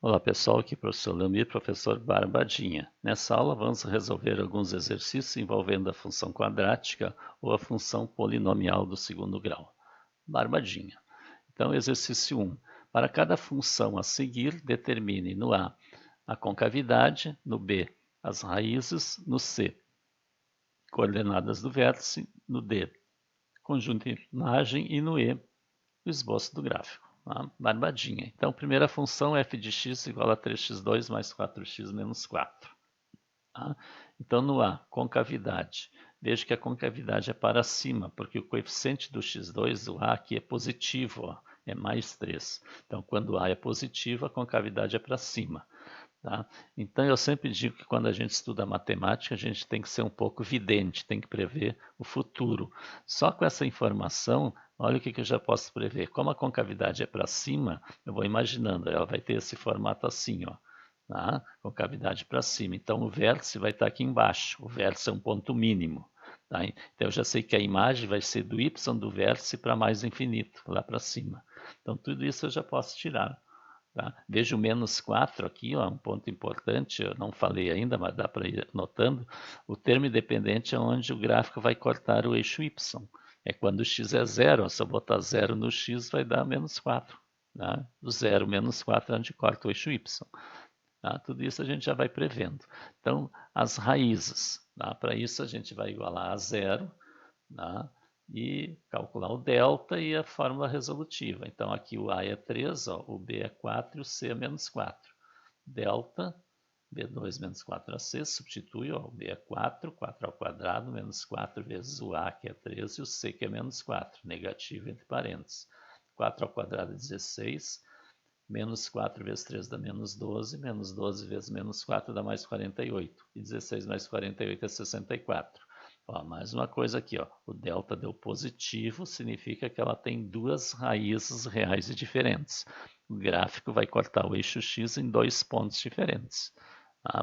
Olá pessoal, aqui é o professor Lamir, professor Barbadinha. Nessa aula vamos resolver alguns exercícios envolvendo a função quadrática ou a função polinomial do segundo grau. Barbadinha. Então, exercício 1. Para cada função a seguir, determine no A concavidade, no B as raízes, no C coordenadas do vértice, no D conjunto de imagem e no E o esboço do gráfico. Barbadinha. Então, primeira função f de x igual a 3x2 mais 4x menos 4. Tá? Então, no A, concavidade. Veja que a concavidade é para cima, porque o coeficiente do x2, o A aqui é positivo, ó, é mais 3. Então, quando A é positivo, a concavidade é para cima. Tá? Então, eu sempre digo que quando a gente estuda matemática, a gente tem que ser um pouco vidente, tem que prever o futuro. Só com essa informação, olha o que eu já posso prever. Como a concavidade é para cima, eu vou imaginando, ela vai ter esse formato assim, ó, tá? Concavidade para cima. Então, o vértice vai estar aqui embaixo. O vértice é um ponto mínimo. Tá? Então, eu já sei que a imagem vai ser do y do vértice para mais infinito, lá para cima. Então, tudo isso eu já posso tirar. Tá? Veja o menos 4 aqui, ó, um ponto importante, eu não falei ainda, mas dá para ir notando. O termo independente é onde o gráfico vai cortar o eixo y. É quando o x é zero, ó, se eu botar zero no x vai dar menos 4. Tá? Do zero menos 4 é onde corta o eixo y. Tá? Tudo isso a gente já vai prevendo. Então, as raízes. Tá? Para isso a gente vai igualar a zero, tá? E calcular o delta e a fórmula resolutiva. Então, aqui o A é 3, ó, o B é 4 e o C é menos 4. Delta, B2 menos 4AC, substitui, ó, o B é 4, 4 ao quadrado, menos 4 vezes o A, que é 3, e o C, que é menos 4, negativo entre parênteses. 4 ao quadrado é 16, menos 4 vezes 3 dá menos 12, menos 12 vezes menos 4 dá mais 48, e 16 mais 48 é 64. Ó, mais uma coisa aqui, ó, o delta deu positivo, significa que ela tem duas raízes reais e diferentes. O gráfico vai cortar o eixo x em dois pontos diferentes.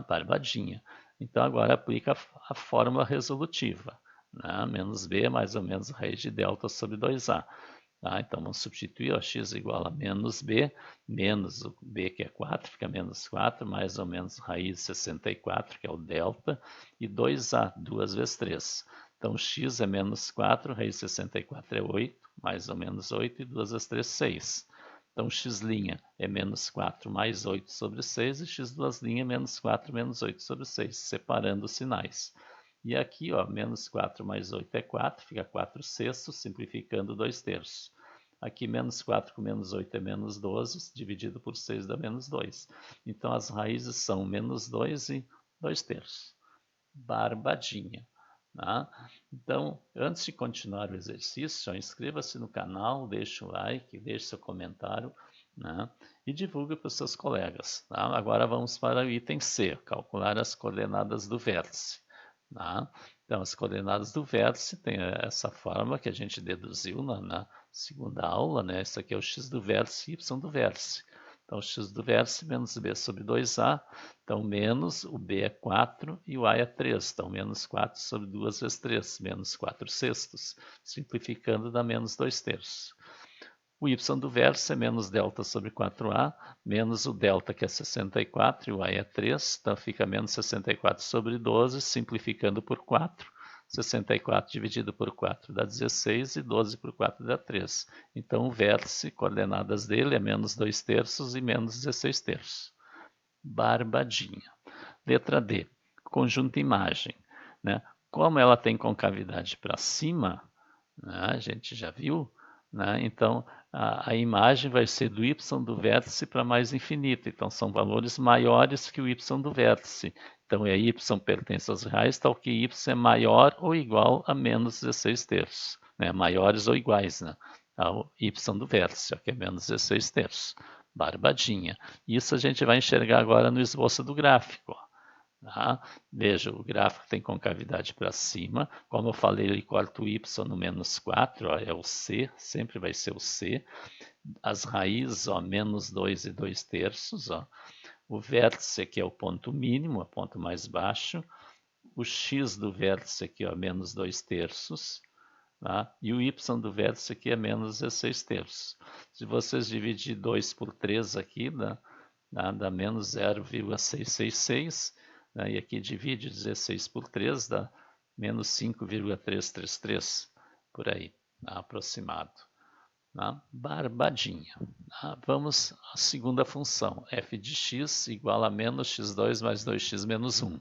Barbadinha. Então agora aplica a fórmula resolutiva. Né? Menos b mais ou menos raiz de delta sobre 2a. Então vamos substituir, ó, x igual a menos b, menos o b que é 4, fica menos 4, mais ou menos raiz de 64, que é o delta, e 2a, 2 vezes 3. Então x é menos 4, raiz de 64 é 8, mais ou menos 8, e 2 vezes 3, 6. Então x' é menos 4 mais 8 sobre 6, e x duas linhas é menos 4 menos 8 sobre 6, separando os sinais. E aqui, ó, menos 4 mais 8 é 4, fica 4 sextos, simplificando 2 terços. Aqui, menos 4 com menos 8 é menos 12, dividido por 6 dá menos 2. Então, as raízes são menos 2 e 2 terços. Barbadinha. Tá? Então, antes de continuar o exercício, inscreva-se no canal, deixe o like, deixe seu comentário, né? E divulgue para os seus colegas. Tá? Agora vamos para o item C, calcular as coordenadas do vértice. Tá? Então, as coordenadas do vértice tem essa fórmula que a gente deduziu na segunda aula, né? Isso aqui é o x do vértice e y do vértice. Então, x do vértice menos b sobre 2a, então menos o b é 4 e o a é 3. Então, menos 4 sobre 2 vezes 3, menos 4 sextos. Simplificando, dá menos 2 terços. O y do vértice é menos delta sobre 4a, menos o delta, que é 64, e o a é 3, então fica menos 64 sobre 12, simplificando por 4. 64 dividido por 4 dá 16, e 12 por 4 dá 3. Então, o vértice, coordenadas dele, é menos 2 terços e menos 16 terços. Barbadinha. Letra D, conjunto imagem. Né? Como ela tem concavidade para cima, né, a gente já viu, né? Então a imagem vai ser do y do vértice para mais infinito. Então são valores maiores que o y do vértice. Então y pertence aos reais, tal que y é maior ou igual a menos 16 terços. Né? Maiores ou iguais, né? Ao y do vértice, que é menos 16 terços. Barbadinha. Isso a gente vai enxergar agora no esboço do gráfico. Tá? Veja, o gráfico tem concavidade para cima. Como eu falei, ele corta o y no menos 4, ó, é o C, sempre vai ser o C. As raízes, ó, menos 2 e 2 terços. Ó. O vértice aqui é o ponto mínimo, o ponto mais baixo. O x do vértice aqui, ó, menos 2 terços. Tá? E o y do vértice aqui é menos 16 terços. Se vocês dividirem 2 por 3 aqui, dá dá menos 0,666, né? E aqui divide 16 por 3, dá menos 5,333, por aí, aproximado. Barbadinha. Vamos à segunda função, f de x igual a menos x2 mais 2x menos 1.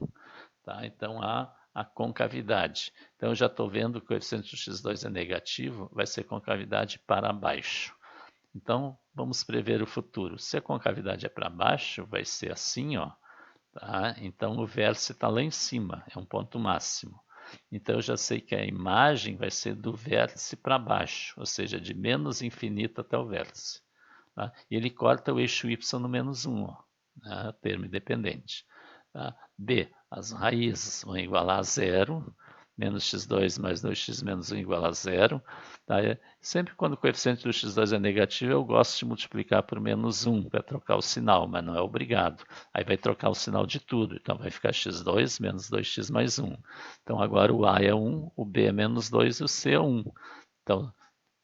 Então, a concavidade. Então, eu já estou vendo que o coeficiente do x2 é negativo, vai ser concavidade para baixo. Então, vamos prever o futuro. Se a concavidade é para baixo, vai ser assim, ó. Então, o vértice está lá em cima, é um ponto máximo. Então, eu já sei que a imagem vai ser do vértice para baixo, ou seja, de menos infinito até o vértice. E ele corta o eixo y no menos 1, termo independente. B, as raízes vão igualar a zero, menos x2 mais 2x menos 1 igual a zero. Sempre quando o coeficiente do x2 é negativo, eu gosto de multiplicar por menos 1 para trocar o sinal, mas não é obrigado. Aí vai trocar o sinal de tudo, então vai ficar x2 menos 2x mais 1. Então agora o a é 1, o b é menos 2 e o c é 1. Então,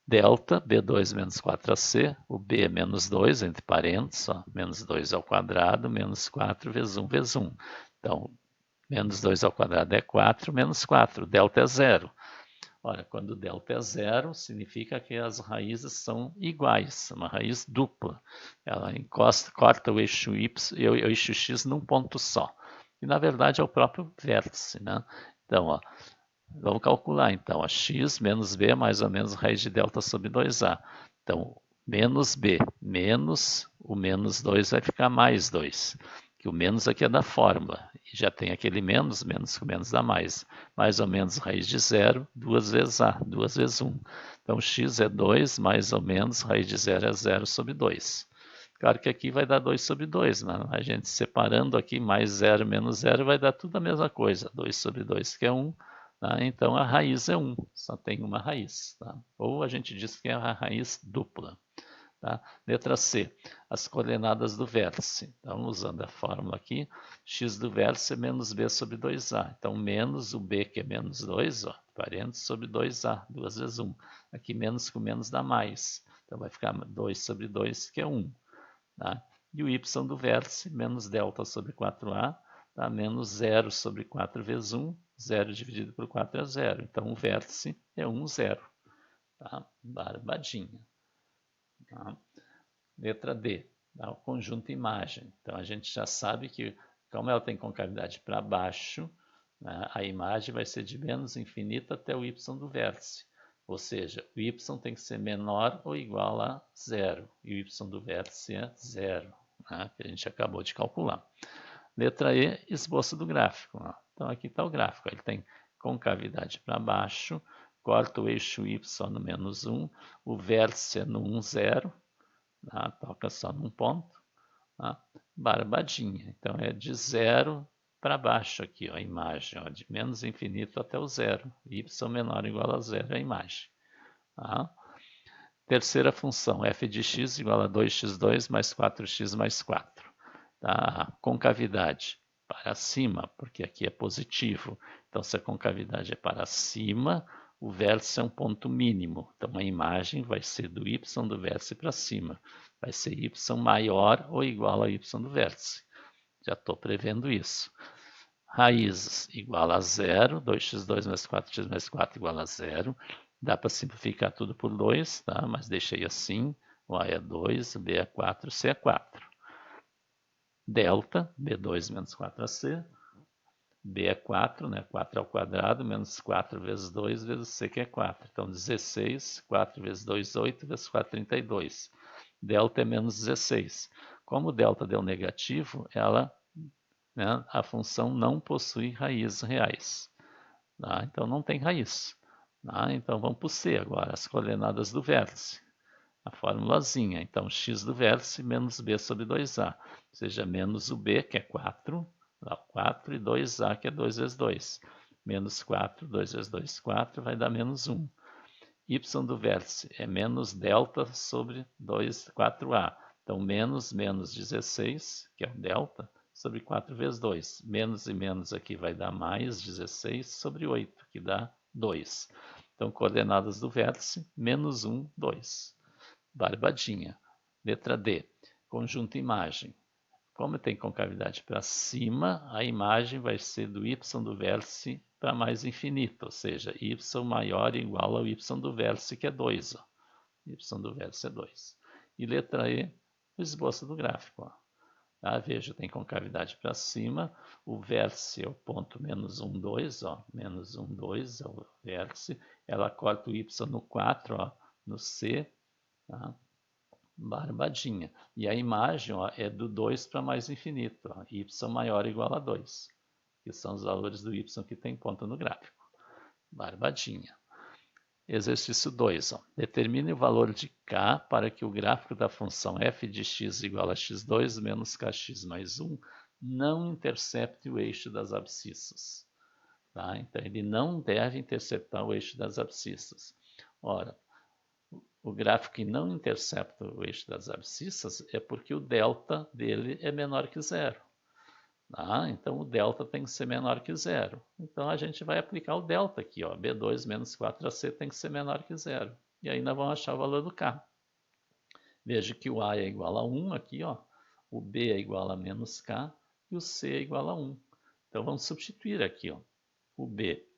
delta, b2 menos 4ac, o b é menos 2, entre parênteses, menos 2 ao quadrado, menos 4 vezes 1 vezes 1. Então, menos 2 ao quadrado é 4, menos 4, delta é zero. Ora, quando delta é zero, significa que as raízes são iguais, uma raiz dupla. Ela corta o eixo y e o eixo x num ponto só. E, na verdade, é o próprio vértice, né? Então, vamos calcular, então, a x menos b é mais ou menos raiz de delta sobre 2a. Então, menos b menos o menos 2 vai ficar mais 2. Que o menos aqui é da fórmula. E já tem aquele menos, menos com menos dá mais. Mais ou menos raiz de zero, 2 vezes a, 2 vezes 1. Então, x é 2, mais ou menos raiz de zero é 0 sobre 2. Claro que aqui vai dar 2 sobre 2, né? A gente separando aqui mais 0 menos 0 vai dar tudo a mesma coisa. 2 sobre 2 que é 1. Então, a raiz é 1, só tem uma raiz. Ou a gente diz que é a raiz dupla. Letra C, as coordenadas do vértice. Então, usando a fórmula aqui, x do vértice é menos b sobre 2a. Então, menos o b, que é menos 2, parênteses, sobre 2a, 2 vezes 1. Aqui, menos com menos dá mais. Então, vai ficar 2 sobre 2, que é 1. E o y do vértice, menos delta sobre 4a, menos 0 sobre 4 vezes 1. 0 dividido por 4 é 0. Então, o vértice é 1, 0. Barbadinha. Letra D, o conjunto imagem. Então, a gente já sabe que, como ela tem concavidade para baixo, a imagem vai ser de menos infinito até o y do vértice. Ou seja, o y tem que ser menor ou igual a 0. E o y do vértice é 0, que a gente acabou de calcular. Letra E, esboço do gráfico. Então, aqui está o gráfico. Ele tem concavidade para baixo, corta o eixo y no menos 1, o vértice é no 1, 0, toca só num ponto, barbadinha. Então, é de 0 para baixo aqui, a imagem, de menos infinito até o 0. Y menor ou igual a 0 é a imagem. Terceira função, f de x igual a 2x2 mais 4x mais 4. Concavidade para cima, porque aqui é positivo. Então, se a concavidade é para cima, o vértice é um ponto mínimo. Então, a imagem vai ser do y do vértice para cima. Vai ser y maior ou igual a y do vértice. Já estou prevendo isso. Raízes igual a 0, 2x2 mais 4x mais 4 igual a 0. Dá para simplificar tudo por 2, mas deixei assim. O A é 2, o B é 4, o C é 4. Delta, B2 menos 4AC, B é 4, 4 ao quadrado, menos 4 vezes 2 vezes C, que é 4. Então, 16, 4 vezes 2, 8, vezes 4, 32. Delta é menos 16. Como o delta deu negativo, a função não possui raízes reais. Então, não tem raiz. Então, vamos para o C agora, as coordenadas do vértice. A formulazinha. Então, x do vértice menos b sobre 2a. Ou seja, menos o b, que é 4, 4, e 2a, que é 2 vezes 2. Menos 4, 2 vezes 2, 4, vai dar menos 1. Y do vértice é menos delta sobre 4a. Então, menos 16, que é o delta, sobre 4 vezes 2. Menos e menos aqui vai dar mais 16 sobre 8, que dá 2. Então, coordenadas do vértice, menos 1, 2. Barbadinha. Letra D, conjunto imagem. Como tem concavidade para cima, a imagem vai ser do y do vértice para mais infinito, ou seja, y maior ou igual ao y do vértice, que é 2. Ó. Y do vértice é 2. E letra E, o esboço do gráfico. Ó. Ah, veja, tem concavidade para cima, o vértice é o ponto menos 1, 2, ó, menos 1, 2 é o vértice, ela corta o y no 4, ó, no C, tá? Barbadinha. E a imagem, ó, é do 2 para mais infinito, ó, y maior ou igual a 2, que são os valores do y que tem ponto no gráfico. Barbadinha. Exercício 2. Determine o valor de k para que o gráfico da função f de x igual a x2 menos kx mais 1 não intercepte o eixo das abscissas. Tá? Então, ele não deve interceptar o eixo das abscissas. Ora, o gráfico que não intercepta o eixo das abscissas é porque o delta dele é menor que zero. Ah, então o delta tem que ser menor que zero. Então a gente vai aplicar o delta aqui, ó. B2 menos 4AC tem que ser menor que zero. E aí nós vamos achar o valor do K. Veja que o A é igual a 1 aqui, ó. O B é igual a menos K e o C é igual a 1. Então vamos substituir aqui, ó. O B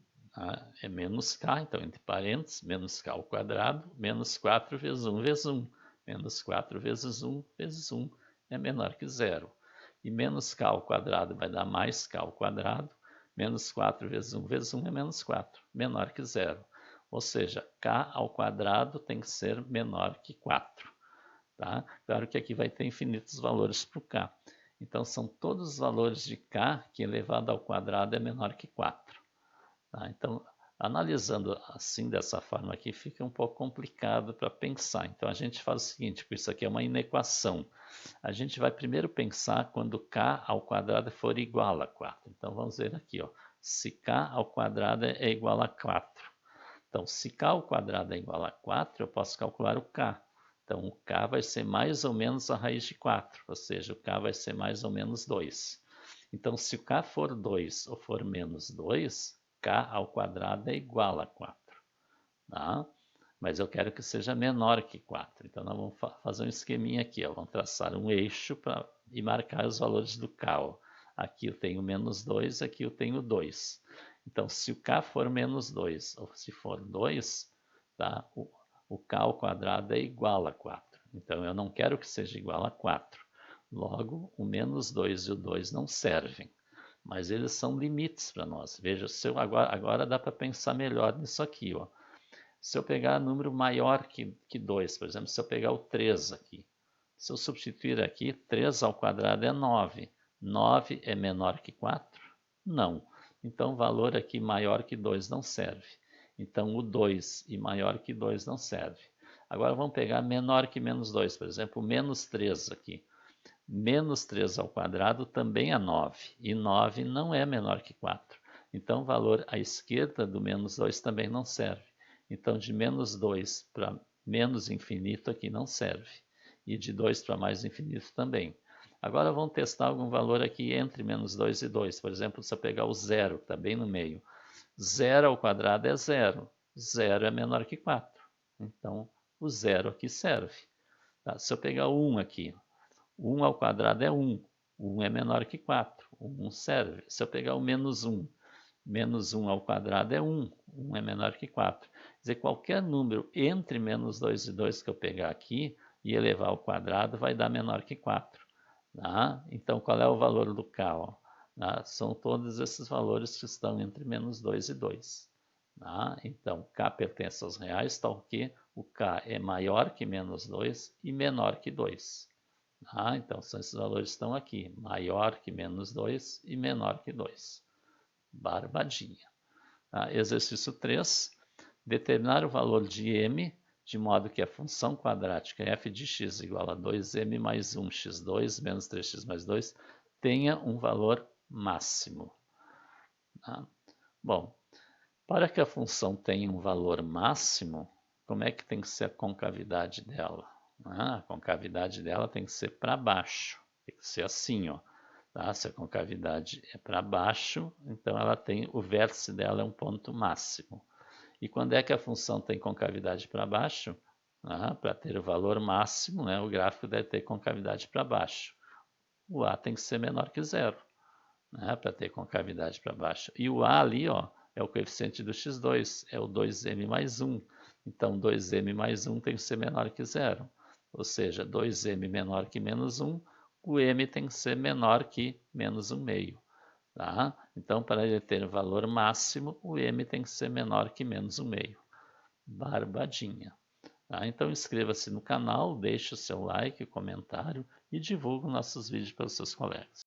é menos K, então entre parênteses, menos K ao quadrado, menos 4 vezes 1 vezes 1. Menos 4 vezes 1 vezes 1 é menor que zero. E menos k ao quadrado vai dar mais k ao quadrado, menos 4 vezes 1 vezes 1 é menos 4, menor que zero. Ou seja, k ao quadrado tem que ser menor que 4. Tá? Claro que aqui vai ter infinitos valores para o k. Então, são todos os valores de k que elevado ao quadrado é menor que 4. Tá? Então, analisando assim, dessa forma aqui, fica um pouco complicado para pensar. Então, a gente faz o seguinte, porque isso aqui é uma inequação. A gente vai primeiro pensar quando k ao quadrado for igual a 4. Então, vamos ver aqui, ó. Se k ao quadrado é igual a 4. Então, se k ao quadrado é igual a 4, eu posso calcular o k. Então, o k vai ser mais ou menos a raiz de 4, ou seja, o k vai ser mais ou menos 2. Então, se o k for 2 ou for menos 2, k ao quadrado é igual a 4. Tá? Mas eu quero que seja menor que 4. Então, nós vamos fazer um esqueminha aqui. Ó. Vamos traçar um eixo e marcar os valores do k. Ó. Aqui eu tenho menos 2, aqui eu tenho 2. Então, se o k for menos 2, ou se for 2, tá? O k ao quadrado é igual a 4. Então, eu não quero que seja igual a 4. Logo, o menos 2 e o 2 não servem. Mas eles são limites para nós. Veja, agora dá para pensar melhor nisso aqui. Ó. Se eu pegar número maior que 2, por exemplo, se eu pegar o 3 aqui, se eu substituir aqui, 3 ao quadrado é 9. 9 é menor que 4? Não. Então, o valor aqui maior que 2 não serve. Então, o 2 e maior que 2 não serve. Agora, vamos pegar menor que menos 2, por exemplo, menos 3 aqui. Menos 3 ao quadrado também é 9, e 9 não é menor que 4. Então, o valor à esquerda do menos 2 também não serve. Então, de menos 2 para menos infinito aqui não serve. E de 2 para mais infinito também. Agora, vamos testar algum valor aqui entre menos 2 e 2. Por exemplo, se eu pegar o zero, que está bem no meio. 0 ao quadrado é 0. 0 é menor que 4. Então, o zero aqui serve. Tá? Se eu pegar o 1 aqui, 1 ao quadrado é 1. 1 é menor que 4. 1 serve. Se eu pegar o menos 1, menos 1 ao quadrado é 1. 1 é menor que 4. Quer dizer, qualquer número entre menos 2 e 2 que eu pegar aqui e elevar ao quadrado vai dar menor que 4. Tá? Então, qual é o valor do k? Ó? Tá? São todos esses valores que estão entre menos 2 e 2. Tá? Então, k pertence aos reais, tal que o k é maior que menos 2 e menor que 2. Então, esses valores estão aqui, maior que menos 2 e menor que 2. Barbadinha. Exercício 3. Determinar o valor de m, de modo que a função quadrática f de x igual a 2m mais 1x2 menos 3x mais 2 tenha um valor máximo. Bom, para que a função tenha um valor máximo, como é que tem que ser a concavidade dela? A concavidade dela tem que ser para baixo, tem que ser assim, ó. Tá? Se a concavidade é para baixo, então ela tem, o vértice dela é um ponto máximo. E quando é que a função tem concavidade para baixo? Para ter o valor máximo, né, o gráfico deve ter concavidade para baixo. o A tem que ser menor que zero, né, para ter concavidade para baixo. E o A ali, ó, é o coeficiente do x2, é o 2m mais 1. Então, 2m mais 1 tem que ser menor que zero. Ou seja, 2m menor que menos 1, o m tem que ser menor que menos 1 meio. Tá? Então, para ele ter valor máximo, o m tem que ser menor que menos 1 meio. Barbadinha. Tá? Então, inscreva-se no canal, deixe o seu like, comentário e divulgue nossos vídeos para os seus colegas.